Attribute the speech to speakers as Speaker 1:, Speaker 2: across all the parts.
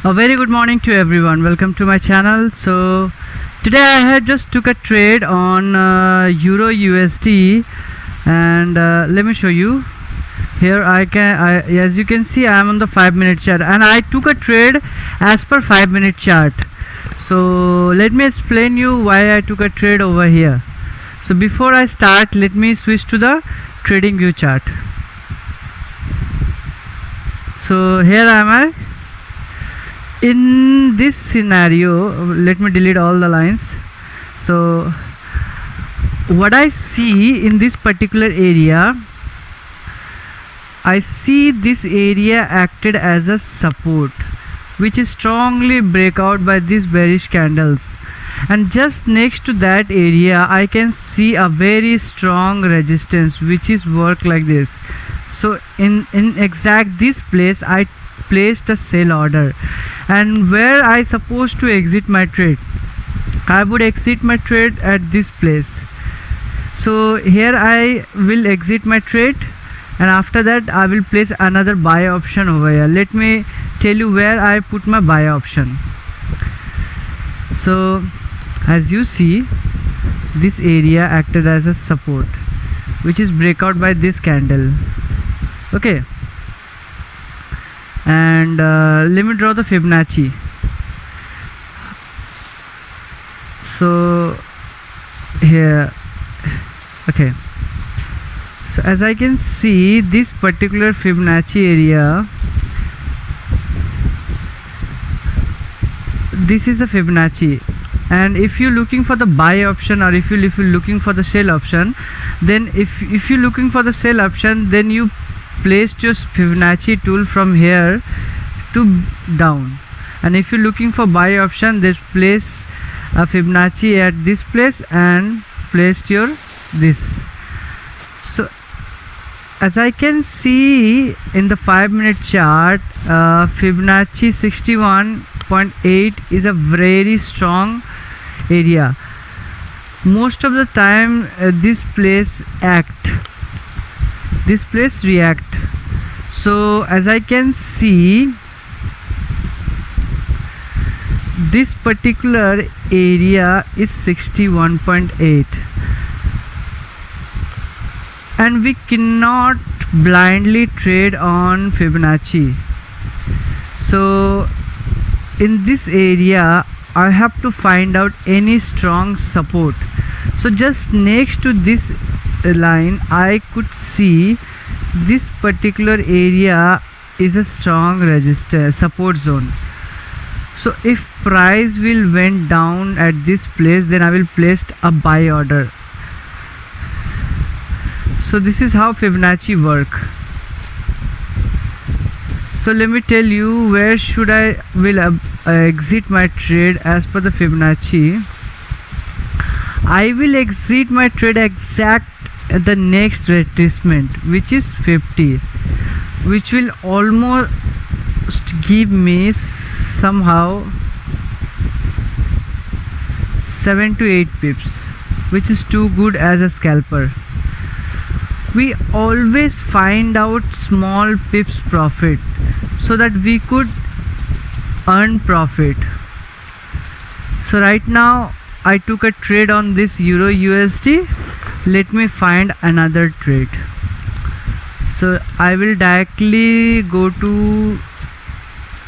Speaker 1: A very good morning to everyone. Welcome to my channel. So today I had just took a trade on Euro USD, and let me show you. Here as you can see, I am on the 5-minute chart, and I took a trade as per 5-minute chart. So let me explain you why I took a trade over here. So before I start, let me switch to the trading view chart. So here am I. In this scenario, let me delete all the lines. So what I see in this particular area, I see this area acted as a support, which is strongly break out by these bearish candles, and just next to that area I can see a very strong resistance which is work like this. So in exact this place I placed a sell order, and where I supposed to exit my trade, I would exit my trade at this place. So here I will exit my trade, and after that I will place another buy option over here. Let me tell you where I put my buy option. So as you see, this area acted as a support which is breakout by this candle. Okay, and let me draw the Fibonacci. So here, okay, so as I can see, this particular Fibonacci area, this is a Fibonacci, and if you're looking for the buy option, or if you're looking for the sell option, then if you're looking for the sell option, then you placed your Fibonacci tool from here to down, and if you're looking for buy option, this place a Fibonacci at this place and placed your this. So as I can see in the 5-minute chart, Fibonacci 61.8 is a very strong area. Most of the time this place react. So as I can see, this particular area is 61.8, and we cannot blindly trade on Fibonacci. So in this area I have to find out any strong support. So just next to this line I could see this particular area is a strong resistance support zone. So if price will went down at this place, then I will place a buy order. So this is how Fibonacci work. So let me tell you where should I will exit my trade as per the Fibonacci. I will exit my trade exact at the next retracement, which is 50, which will almost give me somehow 7 to 8 pips, which is too good as a scalper. We always find out small pips profit so that we could earn profit. So right now I took a trade on this Euro USD. Let me find another trade. So I will directly go to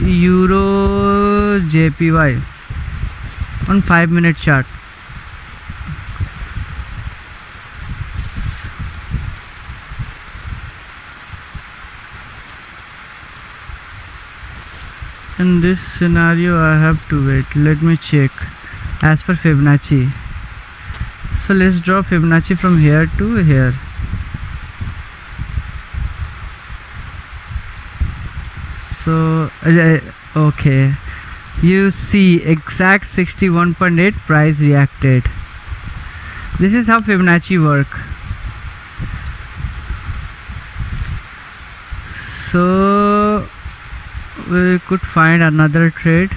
Speaker 1: Euro JPY on 5-minute chart. In this scenario I have to wait. Let me check as per Fibonacci. So let's draw Fibonacci from here to here. So okay, you see exact 61.8 price reacted. This is how Fibonacci work. So we could find another trade.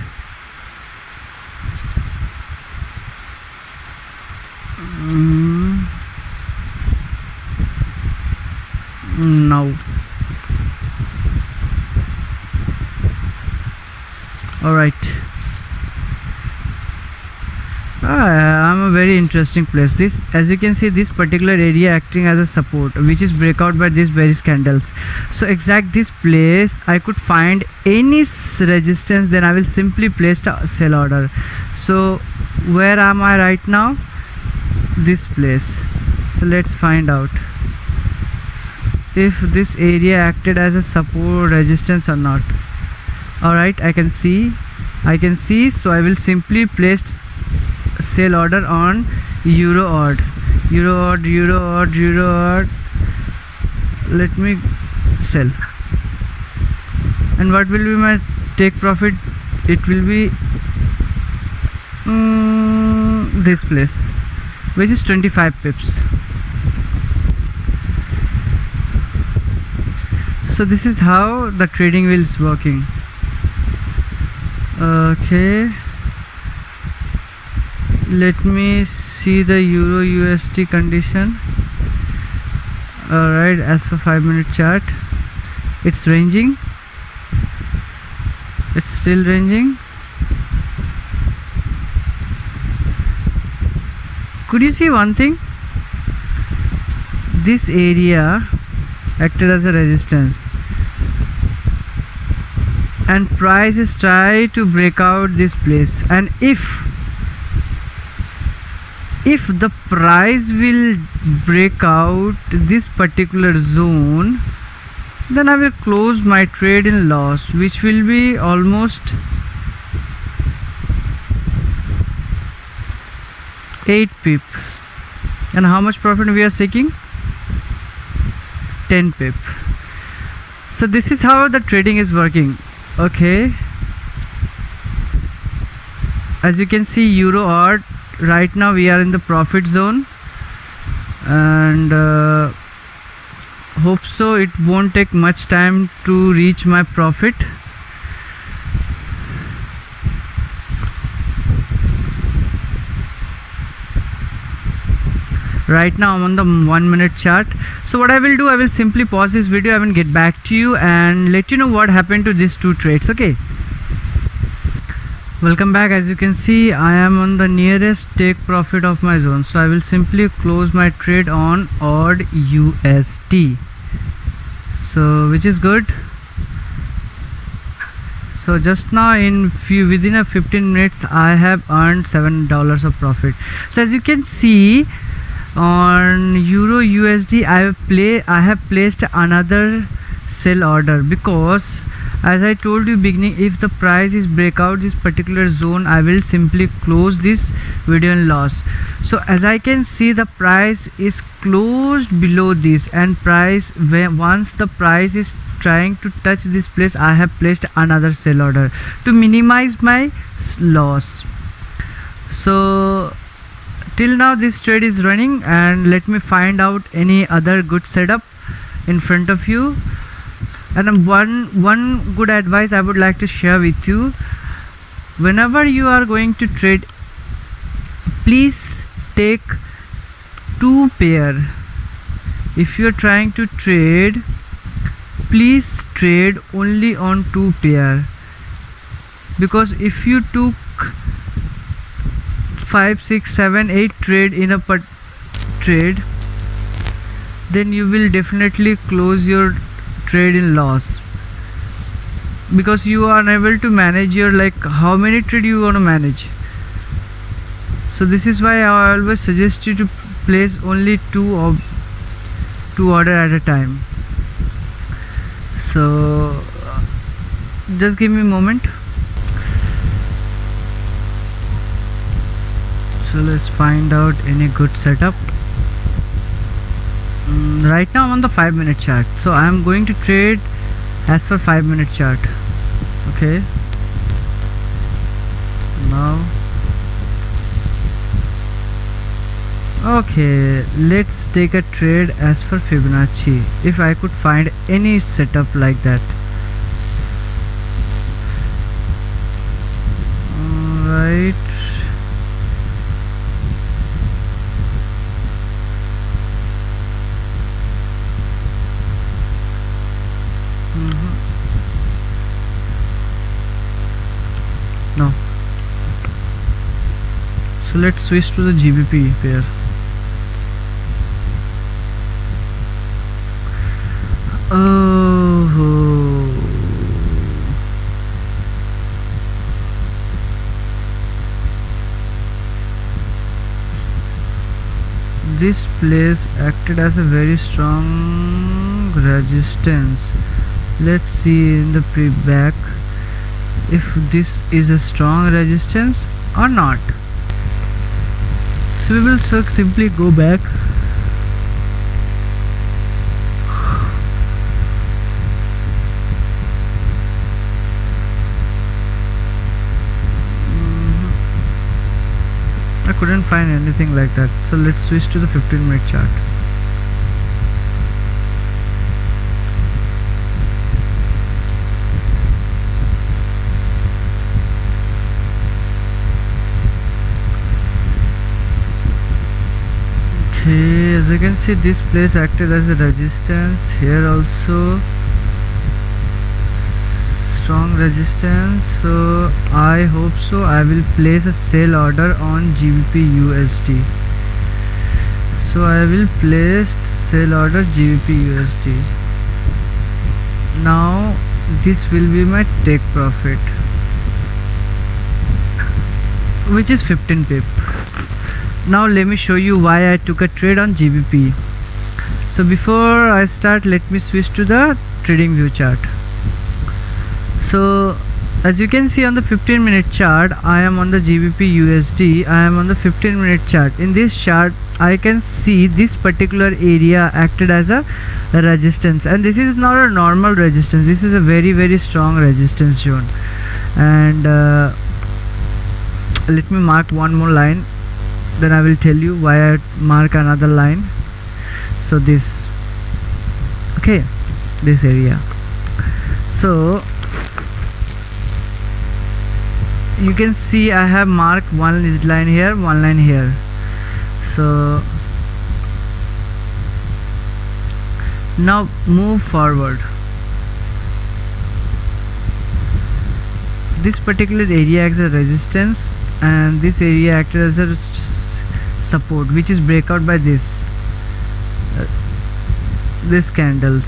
Speaker 1: Now All right. I'm a very interesting place. This, as you can see, this particular area acting as a support, which is breakout by these bearish candles. So exact this place I could find any resistance, then I will simply place a sell order. So where am I right now? This place. So let's find out if this area acted as a support resistance or not. All right, I can see, so I will simply place sell order on euro odd. Let me sell, and what will be my take profit? It will be this place, which is 25 pips. So this is how the trading wheel is working. Okay, let me see the euro USD condition. Alright, as for 5-minute chart, it's ranging, it's still ranging. Could you see one thing? This area acted as a resistance, and price is try to break out this place, and if the price will break out this particular zone, then I will close my trade in loss, which will be almost 8 pip. And how much profit we are seeking? 10 pip. So this is how the trading is working. Okay, as you can see, euro odd, right now we are in the profit zone, and hope so it won't take much time to reach my profit. Right now I'm on the 1-minute chart. So what I will do, I will simply pause this video, I will get back to you and let you know what happened to these two trades. Okay, welcome back. As you can see, I am on the nearest take profit of my zone, so I will simply close my trade on odd USD, so which is good. So just now within a 15 minutes I have earned $7 of profit. So as you can see, on euro USD I have placed another sell order, because as I told you beginning, if the price is break out this particular zone, I will simply close this video in loss. So as I can see, the price is closed below this, and once the price is trying to touch this place, I have placed another sell order to minimize my loss. So till now this trade is running, and let me find out any other good setup in front of you. And one good advice I would like to share with you: whenever you are going to trade, please take 2 pair. If you are trying to trade, please trade only on 2 pair, because if you took 5, 6, 7, 8 trade in a trade, then you will definitely close your trade in loss, because you are unable to manage your, like, how many trade you want to manage. So this is why I always suggest you to place only two order at a time. So just give me a moment. So let's find out any good setup. Right now I'm on the 5-minute chart, so I am going to trade as per 5-minute chart. Okay, now okay, let's take a trade as per Fibonacci, if I could find any setup like that. Alright, let's switch to the GBP pair. This place acted as a very strong resistance. Let's see in the pre-back if this is a strong resistance or not. So we will simply go back. I couldn't find anything like that, so let's switch to the 15-minute chart. Okay, as you can see, this place acted as a resistance. Here also strong resistance, so I hope so. I will place a sell order on GBP USD. So I will place sell order GBP USD. Now this will be my take profit, which is 15 pip. Now let me show you why I took a trade on GBP. So before I start, let me switch to the trading view chart. So as you can see on the 15-minute chart, I am on the GBP USD. I am on the 15-minute chart. In this chart I can see this particular area acted as a resistance, and this is not a normal resistance. This is a very strong resistance zone. And let me mark one more line, then I will tell you why I mark another line. So this, okay, this area. So you can see I have marked one line here, one line here. So now move forward. This particular area acts as a resistance, and this area acted as a support, which is breakout by this candles,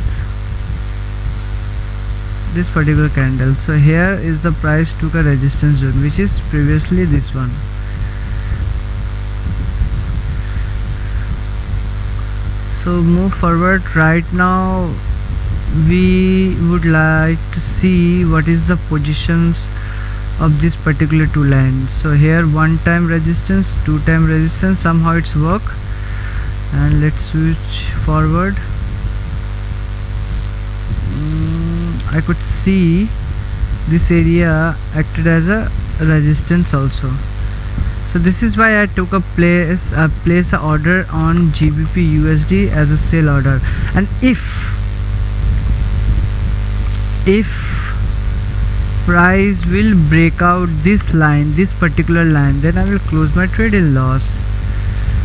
Speaker 1: this particular candle. So here is the price took a resistance zone, which is previously this one. So move forward. Right now we would like to see what is the positions of this particular two lines. So here one time resistance, two time resistance, somehow it's work. And let's switch forward. I could see this area acted as a resistance also. So this is why I took a place an order on GBP USD as a sell order. And if price will break out this line, this particular line, then I will close my trade in loss.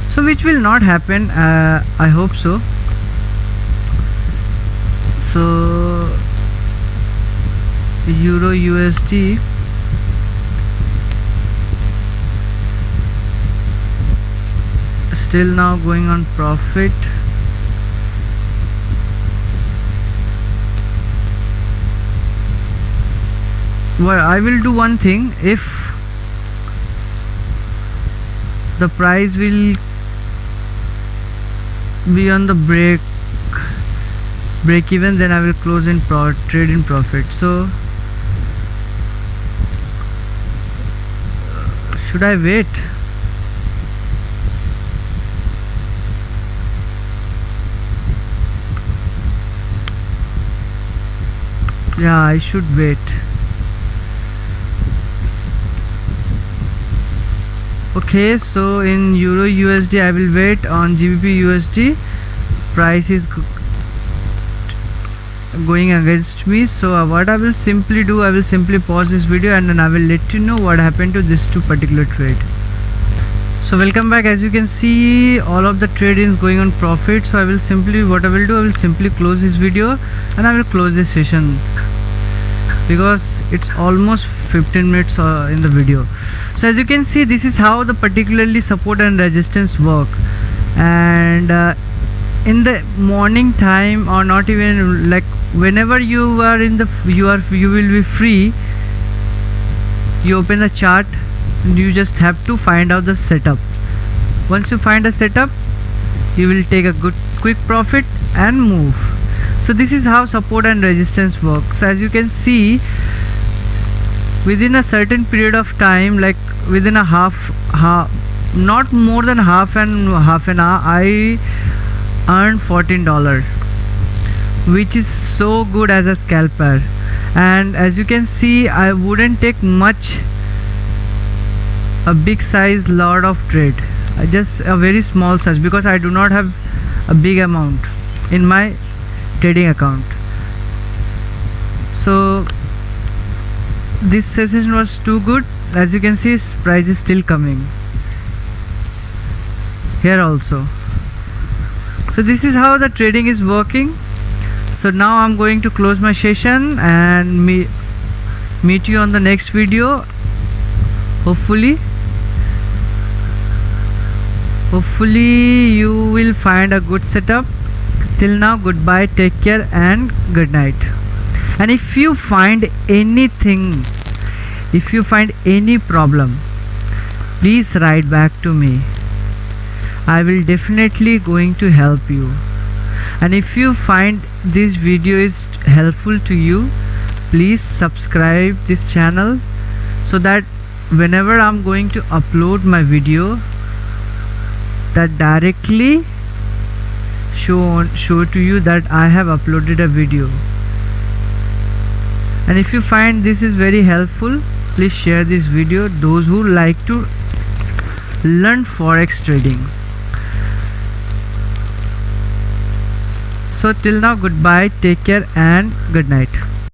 Speaker 1: So which will not happen, I hope so. So Euro USD, still now going on profit. Well, I will do one thing. If the price will be on the break even, then I will close in trade in profit. So should I wait? Yeah, I should wait. Okay, so in Euro USD I will wait. On GBP USD price is going against me, so what I will simply do, I will simply pause this video and then I will let you know what happened to this two particular trade. So welcome back. As you can see, all of the trade is going on profit. So I will simply, what I will do, I will simply close this video and I will close this session. because it's almost 15 minutes in the video. So as you can see, this is how the particularly support and resistance work. And in the morning time, or not even like whenever you are in the you will be free, you open the chart and you just have to find out the setup. Once you find a setup, you will take a good quick profit and move. So this is how support and resistance works. As you can see, within a certain period of time, like within a half not more than half an hour, I earned $14, which is so good as a scalper. And as you can see, I wouldn't take much a big size lot of trade, just a very small size, because I do not have a big amount in my trading account. So this session was too good. As you can see, price is still coming here also. So this is how the trading is working. So now I'm going to close my session and meet you on the next video. Hopefully you will find a good setup. Till now, goodbye, take care and good night. And if you find anything, if you find any problem, please write back to me. I will definitely going to help you. And if you find this video is helpful to you, please subscribe this channel, so that whenever I'm going to upload my video, that directly show to you that I have uploaded a video. And if you find this is very helpful, please share this video those who like to learn forex trading. So till now, goodbye, take care and good night.